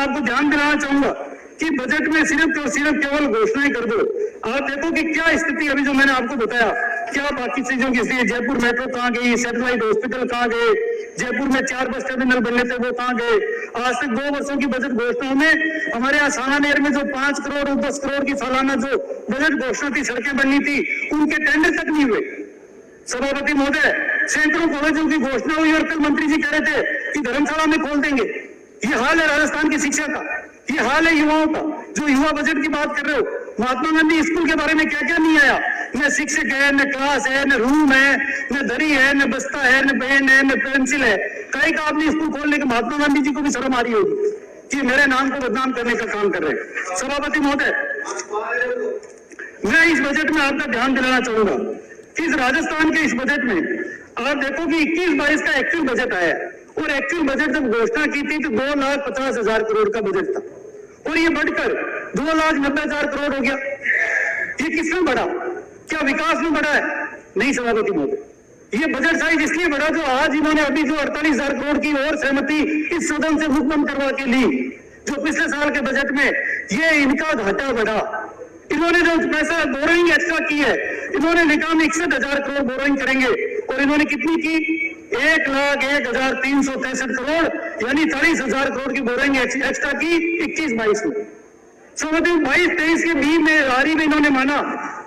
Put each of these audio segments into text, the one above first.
आपको ध्यान दिलाना चाहूंगा कि बजट में सिर्फ और सिर्फ केवल घोषणाएं कर दो। आप देखो कि क्या स्थिति अभी जो मैंने आपको बताया, क्या बाकी चीजों की स्थिति, जयपुर मेट्रो कहाँ गई, सैटेलाइट हॉस्पिटल कहाँ गए, जयपुर में 4 बस टर्मिनल बनने थे वो कहाँ गए। आज तक 2 वर्षों की बजट घोषणाओं में हमारे यहाँ सानानेर में जो 5 करोड़ और 10 करोड़ की सालाना जो बजट घोषणा थी, सड़कें बननी थी, उनके टेंडर तक नहीं हुए। सभापति महोदय, सैकड़ों कॉलेजों की घोषणा हुई और कल मंत्री जी कह रहे थे कि धर्मशाला में खोल देंगे। ये हाल है राजस्थान की शिक्षा का, ये हाल है युवाओं का। जो युवा बजट की बात कर रहे हो, महात्मा गांधी स्कूल के बारे में क्या क्या नहीं आया। न शिक्षक है, न क्लास है, न रूम है, न दरी है, न बस्ता है, न पेन है, न पेंसिल है। कहीं का आपने स्कूल खोलने के महात्मा गांधी जी को भी शर्म आ रही होगी कि मेरे नाम को बदनाम करने का काम कर रहे हैं। सभापति महोदय, मैं इस बजट में आपका ध्यान दिलाना चाहूंगा कि इस राजस्थान के इस बजट में आप देखो कि 21-22 का एक्चुअल बजट आया और एक्चुअल बजट जब घोषणा की थी तो 2,50,000 करोड़ का बजट था और ये बढ़कर 2,90,000 करोड़ हो गया। ये किसमें बढ़ा? क्या विकास में बढ़ा है? नहीं सभापति महोदय, ये बजट साइज इसलिए बढ़ा जो आज इन्होंने अभी जो 48,000 करोड़ की और सहमति इस सदन से मुक्त करवा के ली, जो पिछले साल के बजट में ये इनका घाटा बढ़ा। इन्होंने जो पैसा बोरोइंग एक्स्ट्रा की है, इन्होंने लिखा हम 61,000 करोड़ बोरोइंग करेंगे और इन्होंने कितनी की? 1,01,363 करोड़, यानी 40,000 करोड़ की बोरोइंग एक्स्ट्रा की 21-22 में। सभापति 22-23 के बीच में हारी में इन्होंने माना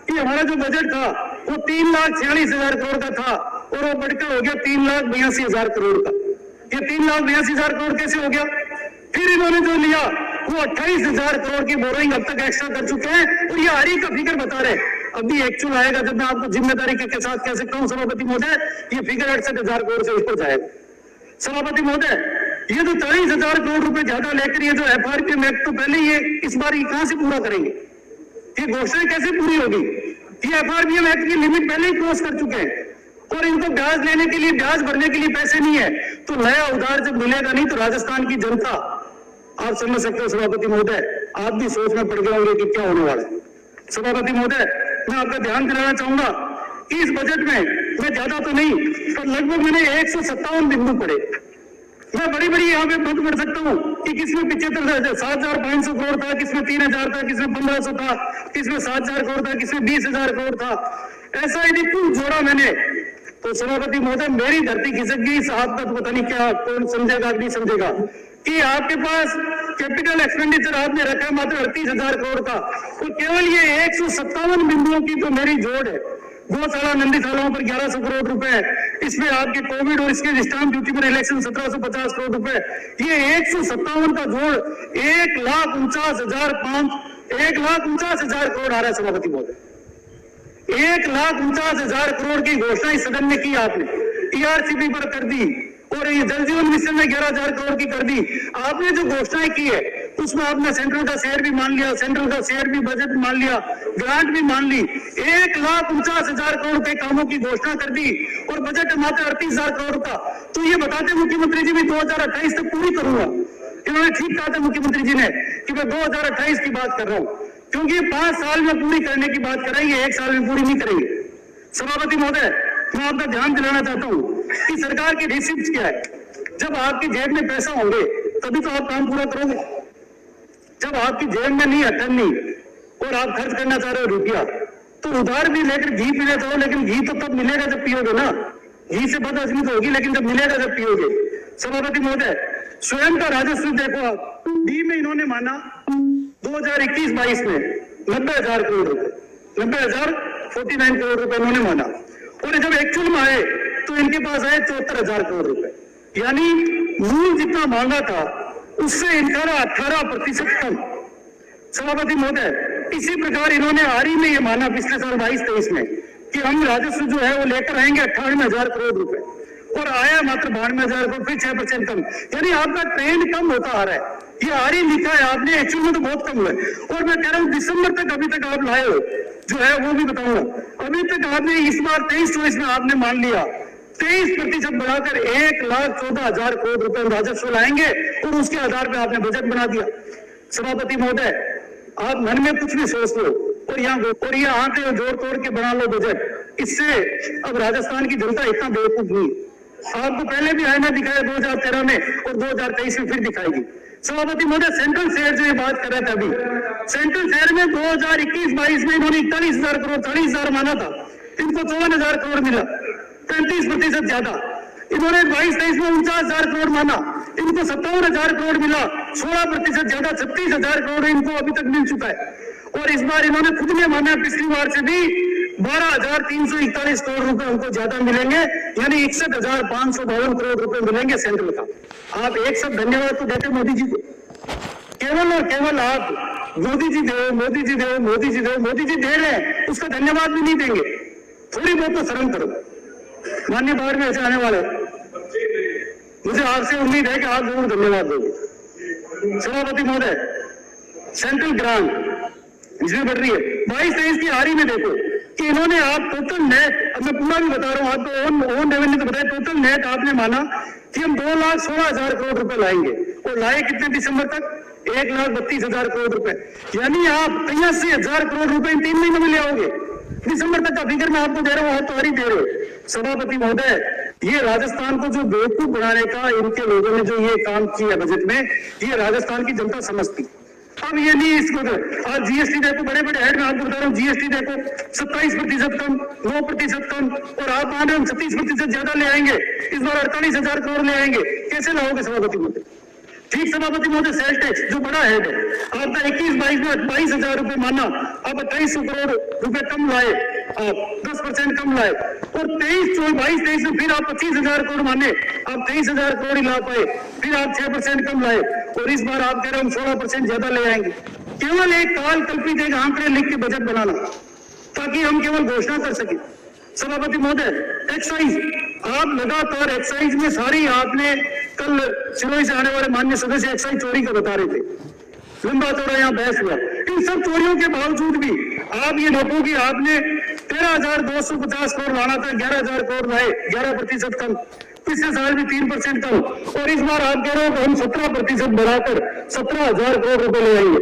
कि हमारा जो बजट था वो 3,46,000 करोड़ का था और वो बढ़कर हो गया 3,82,000 करोड़ का। ये 3,82,000 करोड़ कैसे हो गया? फिर इन्होंने जो लिया वो 28,000 करोड़ की बोरोइंग अब तक एक्स्ट्रा कर चुके हैं और ये हारी का फिगर बता रहे हैं। अभी एक्चुअल आएगा जब मैं आपको जिम्मेदारी के साथ कह सकता हूं सभापति महोदय, ये फिगर 68,000 करोड़ से ऊपर जाएगा। सभापति महोदय, ये जो 40,000 करोड़ रुपए ज्यादा लेकर ये जो FRPM एक्ट, तो पहले ये इस बार ये कहां से पूरा करेंगे? ये घोषणाएं कैसे पूरी होगी? ये FRPM एक्ट की लिमिट पहले ही क्रॉस कर चुके हैं और इनको ब्याज लेने के लिए, ब्याज भरने के लिए पैसे नहीं है। तो नया उधार जब मिलेगा नहीं तो राजस्थान की जनता, आप समझ सकते हो सभापति महोदय, आप भी सोच में पड़ गए होंगे कि क्या होने वाला है। सभापति महोदय, मैं आपका ध्यान दिलाना चाहूंगा कि इस बजट में मैं ज्यादा तो नहीं पर लगभग मैंने 157 बिंदु पढ़े। मैं बड़ी बड़ी यहाँ पे बात कर सकता हूँ कि किसमें 7,500 करोड़ था, किसमें 3,000 था, किसमें 1,500 था, किसमें 7,000 करोड़ था, किसमें 20,000 करोड़ था। ऐसा यदि कुल जोड़ा मैंने तो सभापति महोदय मेरी धरती खिसक गई। साहब का तो पता नहीं क्या कौन समझेगा नहीं समझेगा कि आपके पास कैपिटल एक्सपेंडिचर आपने रखा मात्र 38,000 करोड़ का और केवल ये 157 बिंदुओं की तो मेरी जोड़ है। गौशाला नंदीशालाओं पर 1,100 करोड़ रुपए, इसमें आपके कोविड और इसके स्टाम्प ड्यूटी पर इलेक्शन 1,750 करोड़ रुपए, ये 157 का जोड़ 1,49,000 करोड़ आ रहा है सभापति महोदय। 1,49,000 करोड़ की घोषणा इस सदन में की आपने, ERCP पर कर दी और ये जल जीवन मिशन में 11,000 करोड़ की कर दी। आपने जो घोषणाएं की है उसमें आपने सेंट्रल का शेयर भी मान लिया, सेंट्रल का शेयर भी बजट मान लिया, ग्रांट भी मान ली। 1,49,000 करोड़ के कामों की घोषणा कर दी और बजट मात्र 38,000 करोड़ का। तो ये बताते मुख्यमंत्री जी भी 2028 तक पूरी करूंगा। इन्होंने ठीक कहा था मुख्यमंत्री जी ने कि मैं 2028 की बात कर रहा हूं, क्योंकि 5 साल में पूरी करने की बात करेंगे, 1 साल में पूरी नहीं करेंगे। सभापति महोदय, मैं आपका ध्यान दिलाना चाहता हूं कि सरकार की रिसिप्ट क्या है। जब आपकी जेब में पैसा होंगे तभी तो आप काम पूरा करोगे। जब आपकी जेब में नहीं अठन नहीं और आप खर्च करना चाह रहे हो रुपया, तो उधार भी लेकर घी पीने चाहो, लेकिन घी तो तब मिलेगा जब पियोगे ना। घी से बदहजमी तो होगी लेकिन जब मिलेगा जब पियोगे। सभापति महोदय, स्वयं का राजस्व देखो आप, डी में इन्होंने माना 2021-22 में 90,000 करोड़ रुपए, 90,049 करोड़ रुपए इन्होंने माना और जब एक्चुअल में आए तो इनके पास आए 74,000 करोड़ रुपए, यानी मूल जितना मांगा था उससे इनका 18% कम। सभापति महोदय, इसी प्रकार इन्होंने आरी में ये माना पिछले साल 22-23 में कि हम राजस्व जो है वो लेकर आएंगे 58,000 करोड़ रुपए और आया मात्र 92,000 करोड़, फिर 6% कम। यानी आपका ट्रेंड कम होता आ रहा है। ये आरी लिखा है आपने, एक्चुअल में तो बहुत कम हुआ है और मैं कह रहा हूँ दिसंबर तक अभी तक आप लाए हो जो है वो भी बताऊंगा। अभी तक आपने इस बार 23-24 में आपने मान लिया 23% बढ़ाकर 1,14,000 करोड़ रुपए राजस्व लाएंगे और उसके आधार पर आपने बजट बना दिया। सभापति महोदय, आप मन में कुछ भी सोच लो और यहाँ आंकड़े जोड़ तोड़ के बना लो बजट। इससे अब राजस्थान की जनता इतना बेवकूफ नहीं। आपको पहले भी आईना दिखाया 2013 में और 2023 में फिर दिखाएगी। सभापति महोदय, सेंट्रल शेयर जो ये बात कर रहे थे अभी, सेंट्रल शेयर में 2021-22 में इन्होंने 41,000 करोड़ 40,000 माना था, इनको 54,000 करोड़ मिला, 35% ज्यादा। इन्होंने 22-23 में 49,000 करोड़ माना, इनको 57,000 करोड़ मिला, 16% ज्यादा, 36,000 करोड़ इनको अभी तक मिल चुका है। और इस बार इन्होंने खुद ने माना पिछली बार से भी 12,341 करोड़ रुपए उनको ज्यादा मिलेंगे, यानी 61,552 करोड़ रुपए मिलेंगे सेंट्रल का। आप एक सब धन्यवाद तो देते मोदी जी को, केवल और केवल आप मोदी जी दो, मोदी जी दो, मोदी जी दो, मोदी जी दे रहे हैं, उसका धन्यवाद भी नहीं देंगे। थोड़ी बहुत तो शर्म करो। माननीय बाहर में ऐसे आने वाले, मुझे आपसे उम्मीद है कि आप जरूर धन्यवाद दोगे। सभापति महोदय, सेंट्रल ग्रांट इसमें बढ़ रही है। 22-23 की हारी में देखो कि इन्होंने आप टोटल नेट, अब मैं पूरा भी बता रहा हूं आपको, ओन रेवेन्यू तो बताया, टोटल नेट आपने माना कि हम 2,16,000 करोड़ रुपए लाएंगे, और लाए कितने दिसंबर तक? 1,32,000 करोड़ रुपए, यानी आप 83,000 करोड़ रुपए इन 3 महीनों में ले आओगे। दिसंबर तक का फिगर मैं आपको दे रहा हूं, आप तो हारी दे रहे हो। सभापति महोदय, ये राजस्थान को जो बेवकूफ बनाने का इनके लोगों ने जो ये काम किया बजट में, ये राजस्थान की जनता समझती। अब ये नहीं इसको, आज जीएसटी देखो, बड़े बड़े हेड में आपको बता रहा हूँ, जीएसटी देखो 27% कम, 9% कम, और आप मान रहे हो 36% ज्यादा ले आएंगे। इस बार 48,000 करोड़ ले आएंगे, कैसे लाओगे सभापति महोदय? ठीक सभापति महोदय, सेल टैक्स जो बड़ा हेड है, आपका 21-22 में 22,000 रुपए माना, आप 2,800 करोड़ रुपए कम लाए, आप 10% कम लाए, और 22-23 में फिर आप 25,000 करोड़ माने, आप 23,000 करोड़ ही ला पाए, फिर आप 6% कम लाए, और इस बार आप कह रहे हो हम 16% ज्यादा ले आएंगे। केवल एक काल कल्पित एक आंकड़े लिख के बजट बनाना, ताकि हम केवल घोषणा कर सके। सभापति महोदय, एक्साइज, आप लगातार एक्साइज में सारी, आपने कल सिरोही से आने वाले माननीय सदस्य एक्साइज चोरी का बता रहे थे, लंबा चौड़ा यहाँ बहस हुआ। इन सब चोरियों के बावजूद भी आप ये देखो कि आपने 13,250 करोड़ लाना था, 11,000 करोड़ लाए, 11% कम। पिछले साल भी 3% कम, और इस बार आप कह रहे हो कि हम 17% बढ़ाकर 17,000 करोड़ रुपए ले आएंगे।